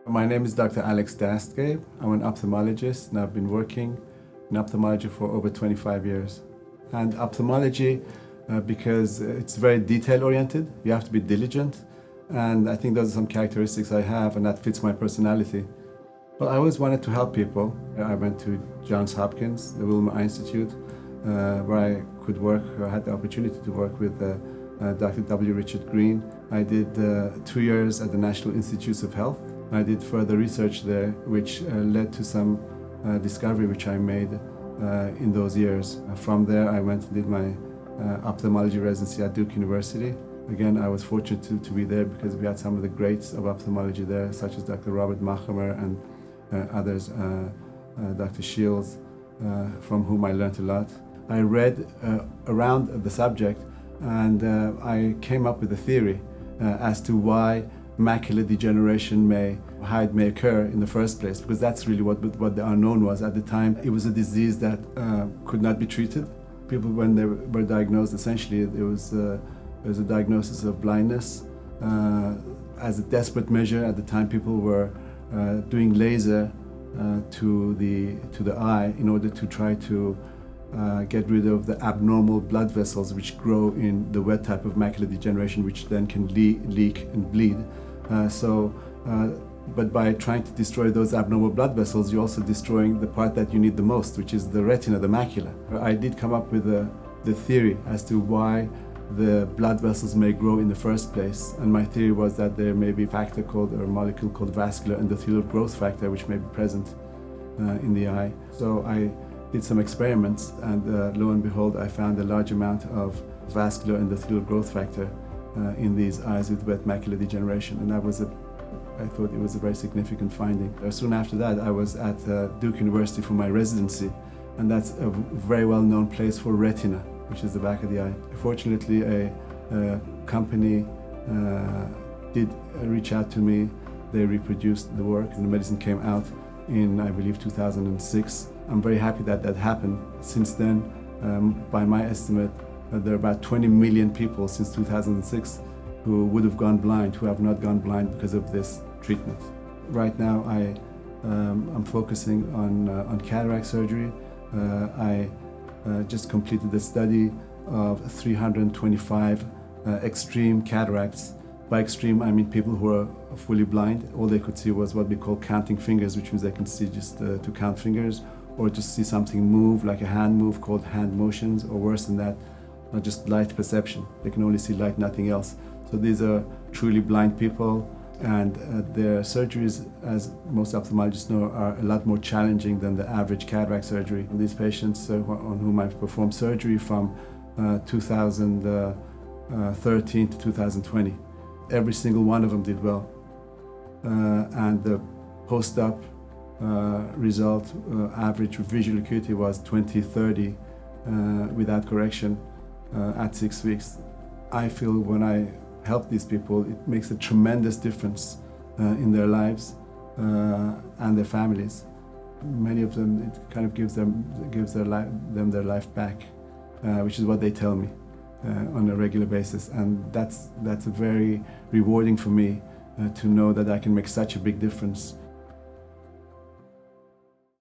My name is Dr. Alex Dastgheib. I'm an ophthalmologist and I've been working in ophthalmology for over 25 years. And ophthalmology, because it's very detail-oriented, you have to be diligent, and I think those are some characteristics I have, and that fits my personality. Well, I always wanted to help people. I went to Johns Hopkins, the Wilmer Eye Institute, where I could work, I had the opportunity to work with Dr. W. Richard Green. I did 2 years at the National Institutes of Health. I did further research there, which led to some discovery which I made in those years. From there, I went and did my ophthalmology residency at Duke University. Again, I was fortunate to be there because we had some of the greats of ophthalmology there, such as Dr. Robert Macular and others, Dr. Shields, from whom I learned a lot. I read around the subject and I came up with a theory as to why macular degeneration may occur in the first place, because that's really what the unknown was at the time. It was a disease that could not be treated. People, when they were diagnosed, essentially it was a diagnosis of blindness. As a desperate measure at the time, people were doing laser to the eye in order to try to get rid of the abnormal blood vessels which grow in the wet type of macular degeneration, which then can leak and bleed. But by trying to destroy those abnormal blood vessels, you're also destroying the part that you need the most, which is the retina, the macula. I did come up with the theory as to why the blood vessels may grow in the first place. And my theory was that there may be a factor called, or a molecule called vascular endothelial growth factor, which may be present in the eye. So I did some experiments, and lo and behold, I found a large amount of vascular endothelial growth factor in these eyes with wet macular degeneration, and that was I thought it was a very significant finding. Soon after that, I was at Duke University for my residency, and that's a very well-known place for retina, which is the back of the eye. Fortunately, a company did reach out to me. They reproduced the work, and the medicine came out in, I believe, 2006. I'm very happy that that happened. Since then, by my estimate, there are about 20 million people since 2006 who would have gone blind, who have not gone blind because of this treatment. Right now, I'm focusing on cataract surgery. I just completed a study of 325 extreme cataracts. By extreme, I mean people who are fully blind. All they could see was what we call counting fingers, which means they can see just to count fingers, or just see something move, like a hand move called hand motions, or worse than that, just light perception. They can only see light, nothing else. So these are truly blind people, and their surgeries, as most ophthalmologists know, are a lot more challenging than the average cataract surgery. These patients on whom I've performed surgery from 2013 to 2020, every single one of them did well. And the post-op result, average visual acuity was 20/30 without correction at 6 weeks. I feel when I help these people, it makes a tremendous difference in their lives and their families. Many of them, it kind of gives them their life back, which is what they tell me on a regular basis, and that's very rewarding for me to know that I can make such a big difference